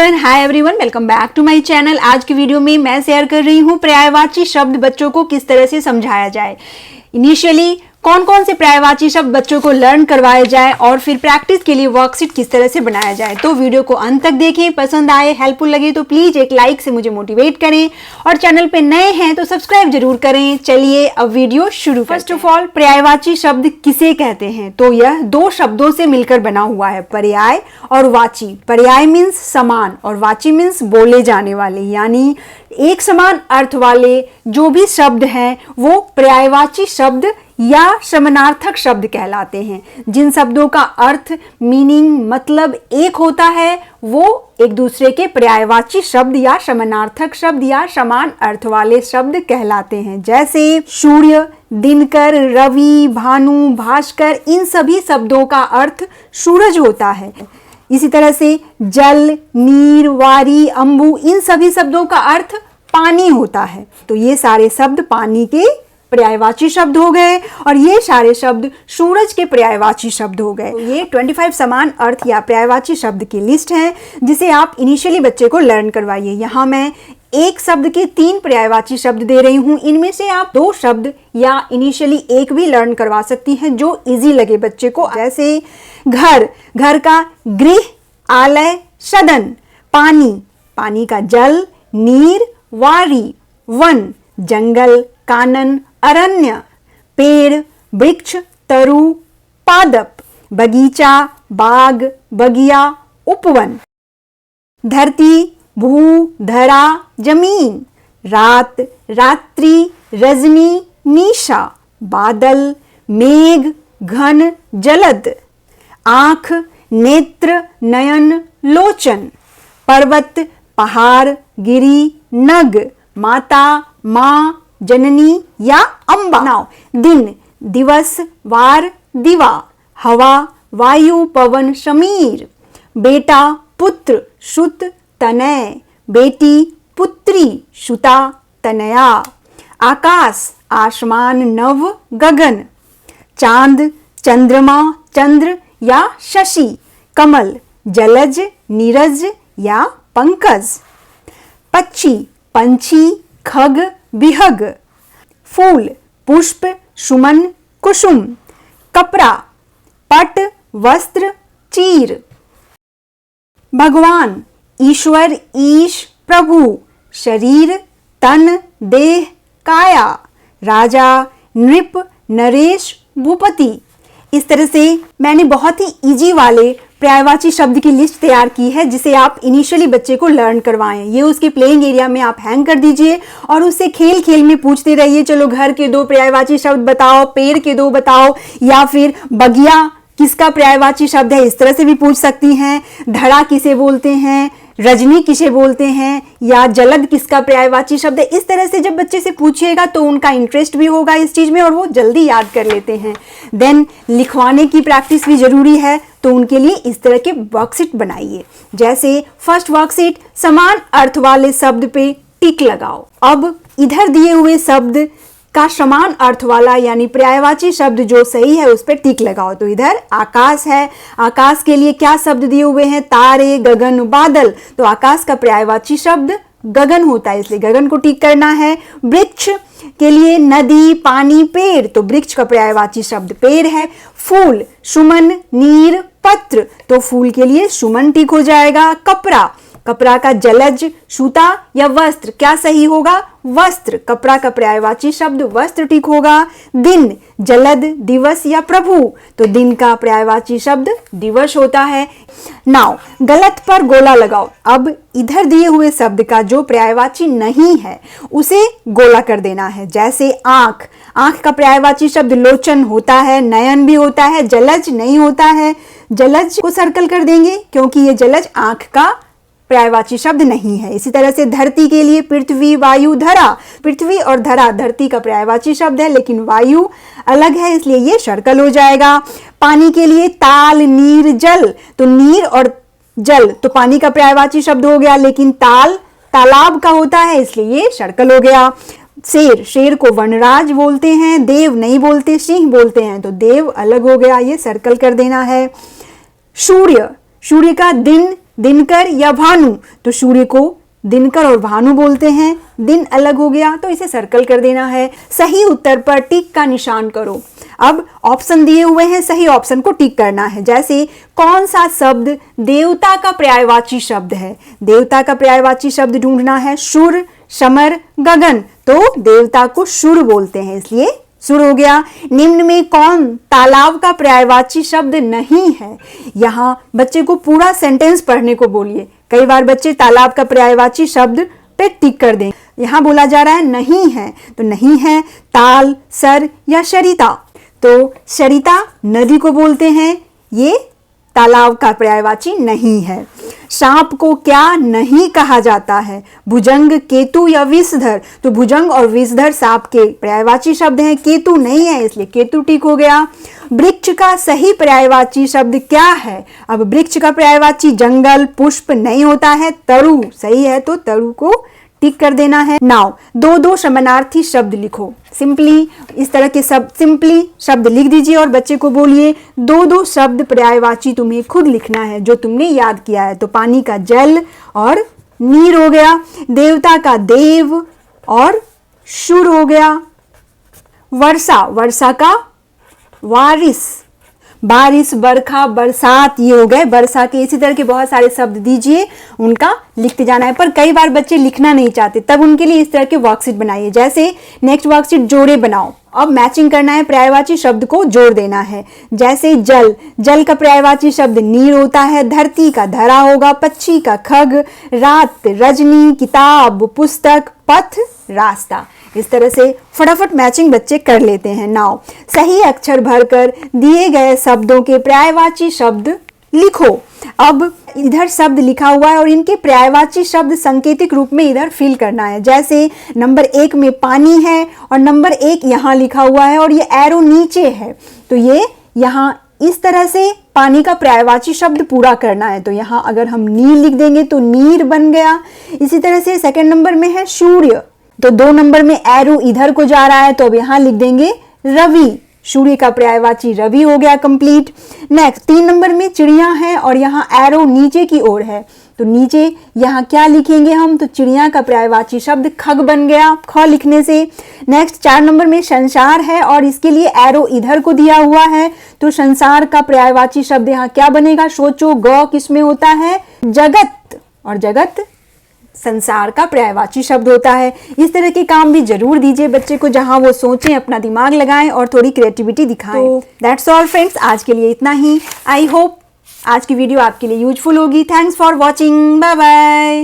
Children, hi everyone, welcome back to my channel. आज की video में मैं शेयर कर रही हूँ पर्यायवाची शब्द बच्चों को किस तरह से समझाया जाए। इनिशियली कौन कौन से पर्यायवाची शब्द बच्चों को लर्न करवाए जाए और फिर प्रैक्टिस के लिए वर्कशीट किस तरह से बनाया जाए। तो वीडियो को अंत तक देखें, पसंद आए, हेल्पफुल लगे तो प्लीज एक लाइक से मुझे मोटिवेट करें और चैनल पे नए हैं तो सब्सक्राइब जरूर करें। चलिए अब वीडियो शुरू। फर्स्ट ऑफ ऑल, पर्यायवाची शब्द किसे कहते हैं? तो यह दो शब्दों से मिलकर बना हुआ है, पर्याय और वाची। पर्याय मीन्स समान और वाची मीन्स बोले जाने वाले, यानी एक समान अर्थ वाले जो भी शब्द हैं वो पर्यायवाची शब्द या समानार्थक शब्द कहलाते हैं। जिन शब्दों का अर्थ, मीनिंग, मतलब एक होता है वो एक दूसरे के पर्यायवाची शब्द या समानार्थक शब्द या समान अर्थ वाले शब्द कहलाते हैं। जैसे सूर्य, दिनकर, रवि, भानु, भास्कर, इन सभी शब्दों का अर्थ सूरज होता है। इसी तरह से जल, नीर, वारी, अंबु, इन सभी शब्दों का अर्थ पानी होता है। तो ये सारे शब्द पानी के पर्यायवाची शब्द हो गए और ये सारे शब्द सूरज के पर्यायवाची शब्द हो गए। तो ये 25 समान अर्थ या पर्यायवाची शब्द की लिस्ट है जिसे आप इनिशियली बच्चे को लर्न करवाइए। यहाँ मैं एक शब्द के 3 पर्यायवाची शब्द दे रही हूँ। इनमें से आप 2 शब्द या इनिशियली एक भी लर्न करवा सकती हैं जो इजी लगे बच्चे को। जैसे घर, घर का गृह, आलय, सदन। पानी, पानी का जल, नीर, वारी, वन, जंगल, कानन, अरण्य। पेड़, वृक्ष, तरु, पादप। बगीचा, बाग, बगिया, उपवन। धरती, भू, धरा, जमीन। रात, रात्रि, रजनी, निशा। बादल, मेघ, घन, जलद। आँख, नेत्र, नयन, लोचन। पर्वत, पहाड़, गिरी, नग। माता, माँ, जननी या अम्बा। नाउ दिन, दिवस, वार, दिवा। हवा, वायु, पवन, समीर। बेटा, पुत्र, सुत, तनय। बेटी, पुत्री, सुता, तनया। आकाश, आसमान, नभ, गगन। चांद, चंद्रमा, चंद्र या शशि। कमल, जलज, नीरज या पंकज। पक्षी, पंछी, खग, बिहग। फूल, पुष्प, सुमन, कुसुम। कपड़ा, पट, वस्त्र, चीर। भगवान, ईश्वर, ईश, प्रभु। शरीर, तन, देह, काया। राजा, नृप, नरेश, भूपति। इस तरह से मैंने बहुत ही इजी वाले पर्यायवाची शब्द की लिस्ट तैयार की है जिसे आप इनिशियली बच्चे को लर्न करवाएं। ये उसके प्लेइंग एरिया में आप हैंग कर दीजिए और उससे खेल खेल में पूछते रहिए, चलो घर के 2 पर्यायवाची शब्द बताओ, पेड़ के 2 बताओ, या फिर बगिया किसका पर्यायवाची शब्द है, इस तरह से भी पूछ सकती हैं। धड़ा किसे बोलते हैं, रजनी किसे बोलते हैं, या जलद किसका पर्यायवाची शब्द है। इस तरह से जब बच्चे से पूछिएगा तो उनका इंटरेस्ट भी होगा इस चीज में और वो जल्दी याद कर लेते हैं। देन लिखवाने की प्रैक्टिस भी जरूरी है, तो उनके लिए इस तरह के वर्कशीट बनाइए। जैसे फर्स्ट वर्कशीट, समान अर्थ वाले शब्द पे टिक लगाओ। अब इधर दिए हुए शब्द का समान अर्थ वाला यानी पर्यायवाची शब्द जो सही है उस पर टिक लगाओ। तो इधर आकाश है, आकाश के लिए क्या शब्द दिए हुए हैं? तारे, गगन, बादल। तो आकाश का पर्यायवाची शब्द गगन होता है, इसलिए गगन को टिक करना है। वृक्ष के लिए नदी, पानी, पेड़। तो वृक्ष का पर्यायवाची शब्द पेड़ है। फूल, सुमन, नीर, पत्र। तो फूल के लिए सुमन टिक हो जाएगा। कपड़ा, कपड़ा का जलज, सूता या वस्त्र, क्या सही होगा? वस्त्र। कपड़ा का पर्यायवाची शब्द वस्त्र टिक होगा। दिन, जलद, दिवस या प्रभु। तो दिन का पर्यायवाची शब्द दिवस होता है। नाउ गलत पर गोला लगाओ। अब इधर दिए हुए शब्द का जो पर्यायवाची नहीं है उसे गोला कर देना है। जैसे आंख, आंख का पर्यायवाची शब्द लोचन होता है, नयन भी होता है, जलज नहीं होता है। जलज को सर्कल कर देंगे क्योंकि ये जलज आंख का पर्यायवाची शब्द नहीं है। इसी तरह से धरती के लिए पृथ्वी, वायु, धरा। पृथ्वी और धरा धरती का पर्यायवाची शब्द है लेकिन वायु अलग है इसलिए ये सर्कल हो जाएगा। पानी के लिए ताल, नीर, जल। तो नीर और जल तो पानी का पर्यायवाची शब्द हो गया लेकिन ताल तालाब का होता है इसलिए ये सर्कल हो गया। शेर, शेर को वनराज बोलते हैं, देव नहीं बोलते, सिंह बोलते हैं, तो देव अलग हो गया, ये सर्कल कर देना है। सूर्य, सूर्य का दिन, दिनकर या भानु, तो सूर्य को दिनकर और भानु बोलते हैं। दिन अलग हो गया तो इसे सर्कल कर देना है। सही उत्तर पर टिक का निशान करो। अब ऑप्शन दिए हुए हैं, सही ऑप्शन को टिक करना है। जैसे कौन सा शब्द देवता का पर्यायवाची शब्द है? देवता का पर्यायवाची शब्द ढूंढना है। शुर, समर, गगन, तो देवता को शुर बोलते हैं, इसलिए शुर हो गया। निम्न में कौन तालाब का पर्यायवाची शब्द नहीं है? यहाँ बच्चे को पूरा सेंटेंस पढ़ने को बोलिए। कई बार बच्चे तालाब का पर्यायवाची शब्द पे टिक कर दें। यहाँ बोला जा रहा है नहीं है, तो नहीं है ताल, सर या सरिता, तो सरिता नदी को बोलते हैं, ये तालाब का पर्यायवाची नहीं है। सांप को क्या नहीं कहा जाता है? भुजंग, केतु या विषधर, तो भुजंग और विषधर सांप के पर्यायवाची शब्द हैं, केतु नहीं है इसलिए केतु टिक हो गया। वृक्ष का सही पर्यायवाची शब्द क्या है? अब वृक्ष का पर्यायवाची जंगल, पुष्प नहीं होता है, तरु सही है, तो तरु को टिक कर देना है। नाउ दो दो समानार्थी शब्द लिखो। सिंपली इस तरह के सिंपली शब्द लिख दीजिए और बच्चे को बोलिए दो दो शब्द पर्यायवाची तुम्हें खुद लिखना है जो तुमने याद किया है। तो पानी का जल और नीर हो गया, देवता का देव और शुर हो गया, वर्षा, वर्षा का वारिस, बारिश, बरखा, बरसात, ये हो गए वर्षा के। इसी तरह के बहुत सारे शब्द दीजिए, उनका लिखते जाना है। पर कई बार बच्चे लिखना नहीं चाहते, तब उनके लिए इस तरह के वर्कशीट बनाइए। जैसे नेक्स्ट वर्कशीट जोड़े बनाओ। अब मैचिंग करना है, पर्यायवाची शब्द को जोड़ देना है। जैसे जल, जल का पर्यायवाची शब्द नीर होता है, धरती का धरा होगा, पक्षी का खग, रात रजनी, किताब पुस्तक, पथ रास्ता। इस तरह से फटाफट मैचिंग बच्चे कर लेते हैं। नाउ सही अक्षर भरकर दिए गए शब्दों के पर्यायवाची शब्द लिखो। अब इधर शब्द लिखा हुआ है और इनके पर्यायवाची शब्द सांकेतिक रूप में इधर फिल करना है। जैसे नंबर 1 में पानी है और नंबर 1 यहाँ लिखा हुआ है और ये एरो नीचे है, तो ये यहाँ इस तरह से पानी का पर्यायवाची शब्द पूरा करना है। तो यहाँ अगर हम नीर लिख देंगे तो नीर बन गया। इसी तरह से सेकंड नंबर में है सूर्य, तो 2 नंबर में एरो इधर को जा रहा है, तो अब यहाँ लिख देंगे रवि, सूर्य का पर्यायवाची रवि हो गया कंप्लीट। नेक्स्ट 3 नंबर में चिड़िया है और यहाँ एरो नीचे की ओर है, तो नीचे यहाँ क्या लिखेंगे हम? तो चिड़िया का पर्यायवाची शब्द खग बन गया ख लिखने से। नेक्स्ट 4 नंबर में संसार है और इसके लिए एरो इधर को दिया हुआ है, तो संसार का पर्यायवाची शब्द यहाँ क्या बनेगा? सोचो, ग किसमें होता है? जगत, और जगत संसार का पर्यायवाची शब्द होता है। इस तरह के काम भी जरूर दीजिए बच्चे को, जहां वो सोचें, अपना दिमाग लगाएं और थोड़ी क्रिएटिविटी दिखाएं। तो दैट्स ऑल फ्रेंड्स, आज के लिए इतना ही। आई होप आज की वीडियो आपके लिए यूजफुल होगी। Thanks for watching, bye bye.